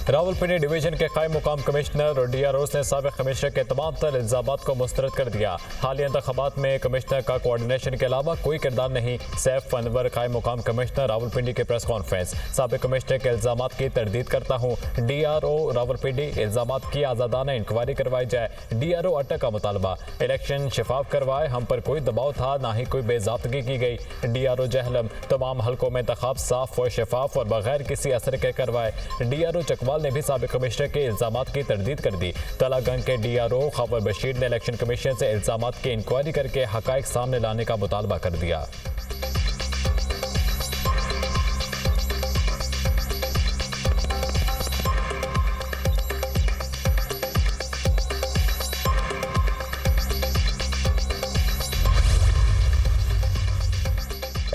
Rawalpindi division के कायम मुकाम कमिश्नर और DROs ने साबिक कमिश्नर के तमाम तर इल्जामात को मुस्तरद कर दिया। हालिया इंतखाबात में कमिश्नर का कोऑर्डिनेशन के अलावा कोई किरदार नहीं। सैफ अनवर कायम मुकाम कमिश्नर रावलपिंडी के प्रेस कॉन्फ्रेंस। साबिक कमिश्नर के इल्जामात की तरदीद करता हूँ। DRO रावलपिंडी इल्जामात की आज़ादाना इंक्वायरी करवाई जाए। DRO अटक का मुतालबा। इलेक्शन शफाफ करवाए, हम पर कोई दबाव था ना ही कोई बेज़ाब्तगी की गई। DRO जहलम तमाम हलकों में इंतखाब साफ और शफाफ और बगैर किसी असर के करवाए। DRO चकवाल ने भी साबिक कमिश्नर के इल्जामात की तरदीद कर दी। तलागंज के DRO खबर बशीर ने इलेक्शन कमीशन से इल्जामात की इंक्वायरी करके हकायक सामने लाने का मुतालबा कर दिया।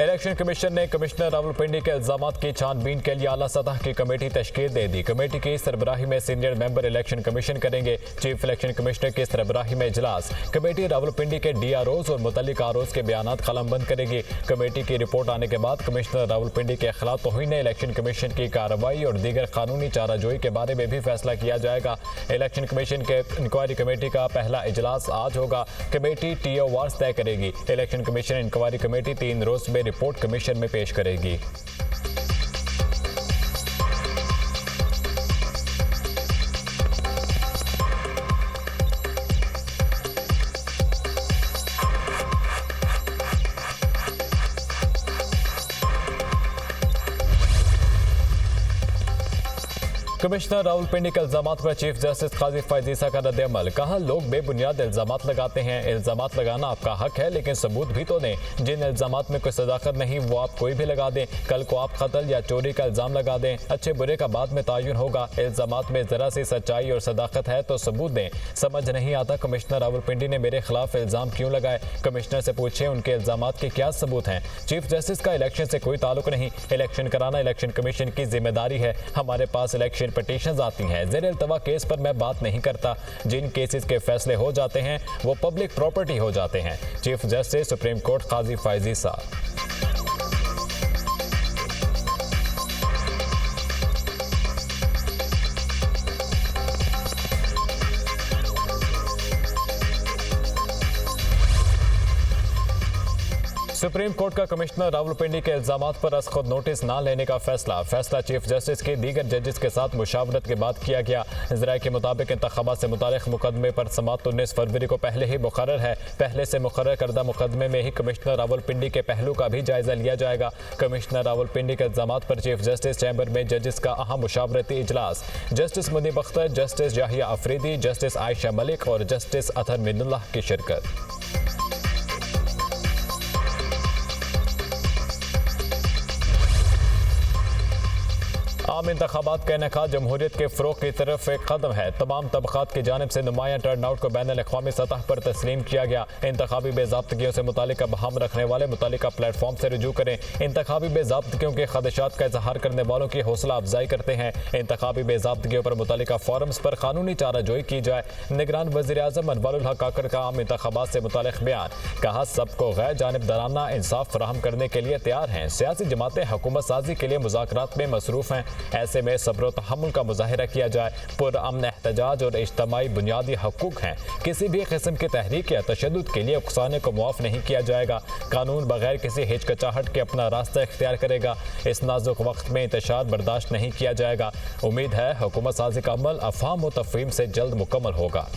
इलेक्शन कमीशन ने कमिश्नर रावलपिंडी के इल्जामात की छानबीन के लिए आला सतह की कमेटी तश्कील दे दी। कमेटी की सरबराही में सीनियर मेंबर इलेक्शन कमीशन करेंगे। चीफ इलेक्शन कमिश्नर की सरबराही में इजलास। कमेटी रावलपिंडी के DROs और मुतल्लिक आरोज के बयानात कलमबंद करेगी। कमेटी की रिपोर्ट आने के बाद कमिश्नर रावलपिंडी के खिलाफ तौहीन इलेक्शन कमीशन की कार्रवाई और दीगर कानूनी चाराजोई के बारे में भी फैसला किया जाएगा। इलेक्शन कमीशन के इंक्वायरी कमेटी का पहला इजलास आज होगा। कमेटी TORs तय करेगी। इलेक्शन कमीशन इंक्वायरी कमेटी 3 रोज में रिपोर्ट कमीशन में पेश करेगी। कमिश्नर रावलपिंडी के इल्जामात पर चीफ जस्टिस काजी फैज ईसा का रद्द-ए-अमल। कहा, लोग बेबुनियाद इल्जामात लगाते हैं। इल्जामात लगाना आपका हक है, लेकिन सबूत भी तो दें। जिन इल्जामात में कोई सदाकत नहीं वो आप कोई भी लगा दें। कल को आप कत्ल या चोरी का इल्जाम लगा दें। अच्छे बुरे का बाद में तयन होगा। इल्जामात में जरा सी सच्चाई और सदाकत है तो सबूत दें। समझ नहीं आता कमिश्नर रावलपिंडी ने मेरे खिलाफ इल्जाम क्यों लगाए। कमिश्नर से पूछे उनके इल्जामात के क्या सबूत हैं। चीफ जस्टिस का इलेक्शन से कोई ताल्लुक नहीं। इलेक्शन कराना इलेक्शन कमीशन की जिम्मेदारी है। हमारे पास इलेक्शन पिटीशंस आती हैं। ज़ेर इल्तवा केस पर मैं बात नहीं करता। जिन केसेस के फैसले हो जाते हैं वो पब्लिक प्रॉपर्टी हो जाते हैं। चीफ जस्टिस सुप्रीम कोर्ट काजी फैज ईसा। सुप्रीम कोर्ट का कमिश्नर रावलपिंडी के इल्जामात पर अस खुद नोटिस न लेने का फैसला चीफ जस्टिस के दीगर जजेस के साथ मुशावरत के बाद किया गया। ज़राए के मुताबिक इंतखाबात से मुताल्लिक़ मुकदमे पर समाअत 19 फरवरी को पहले ही मुकर्रर है। पहले से मुकर्रर करदा मुकदमे में ही कमिश्नर रावलपिंडी के पहलू का भी जायजा लिया जाएगा। कमिश्नर रावलपिंडी के इल्जामात पर चीफ जस्टिस चैम्बर में जजेस का अहम मुशावरती इजलास। Justice Munib Akhtar, justice Yahya Afridi, justice Ayesha Malik और जस्टिस अतहर मिनुल्लाह की शिरकत। आम इंतखाबात का इनेकाद जमहूरियत के फ़रोग़ की तरफ एक कदम है। तमाम तबक़ात की जानिब से नुमायां टर्न आउट को बैनुल-अक़वामी सतह पर तस्लीम किया गया। इंतखाबी बेज़ाब्तगियों से मुतालिक बहाम रखने वाले मुतालिका प्लेटफॉर्म से रुजू करें। इंतखाबी बेज़ाब्तगियों के खदशात का इजहार करने वालों की हौसला अफजाई करते हैं। इंतखाबी बेज़ाब्तगियों पर मुतालिका फोरम्स पर कानूनी चाराजोई की जाए। निगरान वज़ीर-ए-आज़म अनवरुल हक काकड़ का आम इंतखाबात से मुतालिक बयान। कहा, सबको गैर जानिबदाराना इंसाफ फराहम करने के लिए तैयार हैं। सियासी जमातें हुकूमत साजी के लिए मुज़ाकरात में मसरूफ़ हैं। ऐसे में सब्र और तहम्मुल का मुजाहिरा किया जाए। पुरअमन एहतजाज और इज्तिमाई बुनियादी हकूक हैं। किसी भी किस्म की तहरीक या तशद्दुद के लिए उकसाने को मुआफ नहीं किया जाएगा। कानून बगैर किसी हिचकिचाहट के अपना रास्ता इख्तियार करेगा। इस नाजुक वक्त में इंतशार बर्दाश्त नहीं किया जाएगा। उम्मीद है हुकूमत साजी का अमल अफहाम व तफहीम से जल्द मुकम्मल होगा।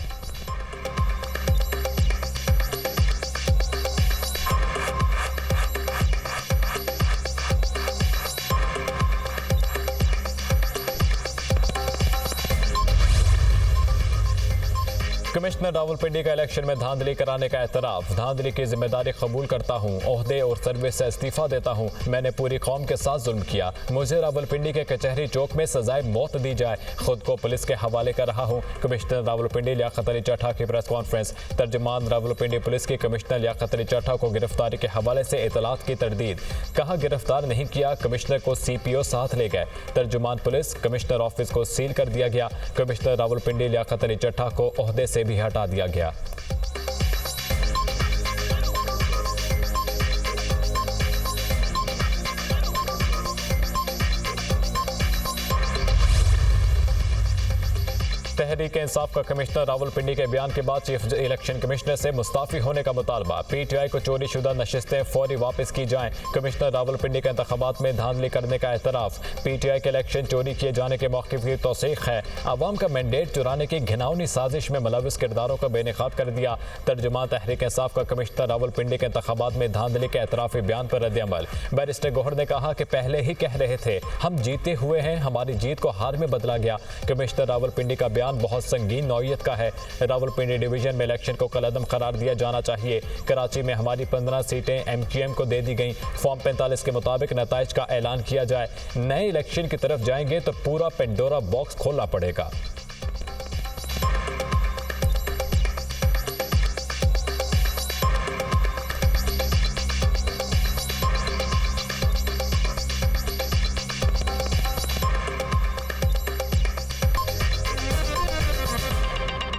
कमिश्नर रावलपिंडी का इलेक्शन में धांधली कराने का एतराफ़। धांधली की जिम्मेदारी कबूल करता हूँ। ओहदे और सर्विस से इस्तीफा देता हूँ। मैंने पूरी कौम के साथ जुल्म किया। मुझे रावलपिंडी के कचहरी चौक में सजाए मौत दी जाए। खुद को पुलिस के हवाले कर रहा हूँ। कमिश्नर रावलपिंडी लियाकत अली चट्टा की प्रेस कॉन्फ्रेंस। तर्जुमान रावलपिंडी पुलिस की कमिश्नर लियाकत अली चट्टा को गिरफ्तारी के हवाले से इतलात की तरदीद। कहा, गिरफ्तार नहीं किया, कमिश्नर को CPO साथ ले गए। तर्जुमान पुलिस कमिश्नर ऑफिस को सील कर दिया गया। कमिश्नर रावलपिंडी लियाकत अली चट्टा को ओहदे से भी हटा दिया गया। तहरीक इंसाफ का कमिश्नर रावलपिंडी के बयान के बाद चीफ इलेक्शन कमिश्नर से मुस्ताफी होने का मुतालबा। पीटीआई को चोरी शुदा नशिस्तें फौरी वापस की जाएं। कमिश्नर रावलपिंडी के इंतखाबात में धांधली करने का एतराफ़। पीटीआई के इलेक्शन चोरी किए जाने के मौक़िफ़ की तौसीक़ है। अवाम का मैंडेट चुराने की घिनौनी साजिश में मुलविस किरदारों को बेनकाब कर दिया। तर्जुमान तहरीक इंसाफ का कमिश्नर रावलपिंडी के इंतखाबात में धांधली के एतराफ़ी बयान पर रद्द-ए-अमल। बैरिस्टर गौहर ने कहा कि पहले ही कह रहे थे हम जीते हुए हैं, हमारी जीत को हार में बदला गया। कमिश्नर रावलपिंडी का बयान बहुत संगीन नौइयत का है। रावलपिंडी डिवीजन में इलेक्शन को कलअदम करार दिया जाना चाहिए। कराची में हमारी 15 सीटें MQM को दे दी गई। फॉर्म 45 के मुताबिक नताइज का ऐलान किया जाए। नए इलेक्शन की तरफ जाएंगे तो पूरा पेंडोरा बॉक्स खोलना पड़ेगा।